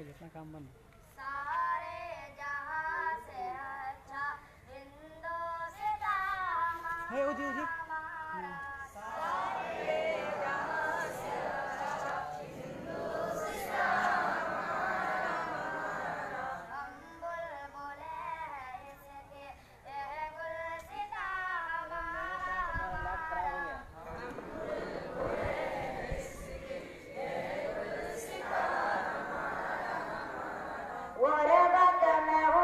गया जितना काम बना। सारे जहां से अच्छा हिंदुस्तान है ओ जी सारे जहां से अच्छा हिंदुस्तान हम बुलबुले हैं इसके ये गुलसिता गुरबत में हो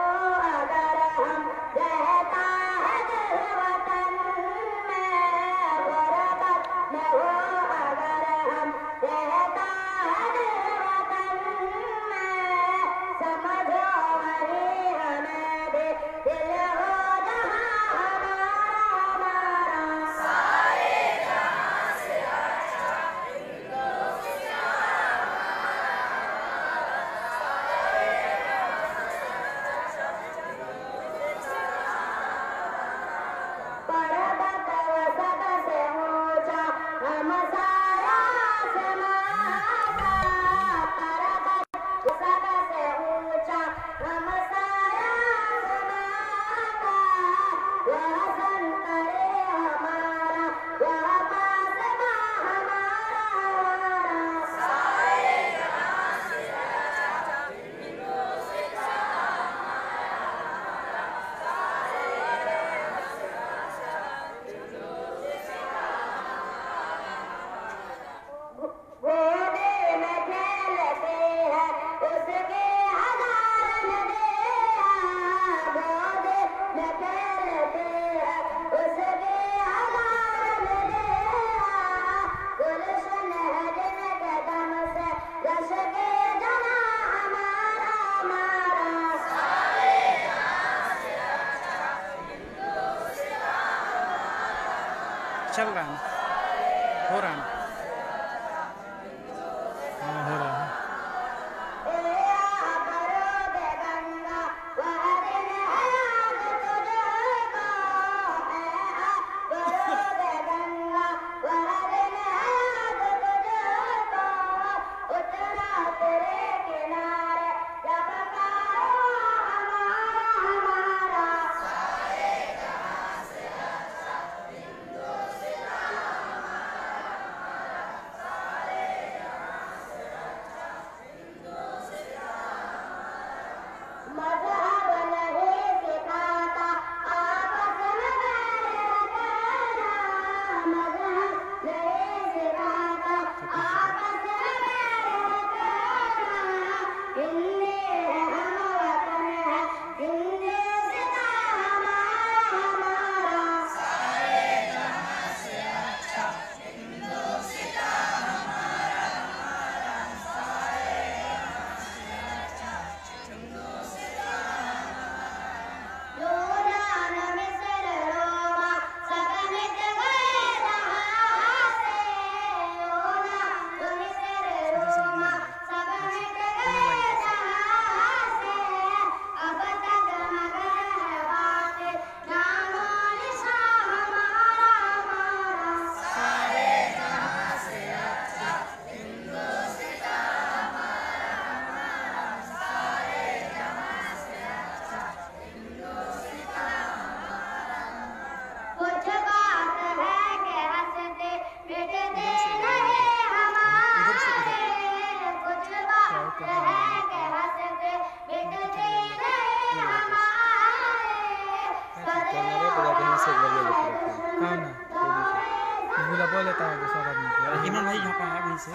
अगर हम रहता है दिल वतन में गुरबत में हो अगर हम रहता है दिल वतन में समझो वही हमें भी दिल हो जहां हमारा सारे जहां से अच्छा पर्वत वो सबसे ऊंचा हम सारा समाता पर्वत वो सबसे ऊंचा हम सारा समाता वह संतरे हमारा वह पासबा हमारा सारे जहां से अच्छा गोदे में खेलते हैं उसके हजार नदियाँ गोदे में खेलते हैं उसके हजार नदियाँ गुलशन है जिनके दम से रश के जना हमारा सारे जहां से अच्छा चल रहा है हो रहा है हाँ हो रहा है। गंगा वह दिन है याद तुझको गंगा वह दिन है याद तुझको उतना तेरे किनारे जब हमारा सारे जहां से अच्छा मज़हब नहीं सिखाता आपस में बैर रखना मज़हब नहीं सिखाता आपस में बैर रखना हिंदी है हम वतन है हिंदुस्तान हमारा सारे जहां से अच्छा यूनान मिस्र रोमा सब मिट गए जहां से यूनान मिस्र रोमा सब मिट गए जहां से अब तक मगर है बाकी नामो निशान हमारा सारे जहां से अच्छा कुछ बात है कि हंसते मिटते नहीं हमारे कुछ बात है कि हंसते मिटते नहीं हमारे कौन है बोला बोले था सारा आदमी इमरान भाई यहाँ पे है वहीं से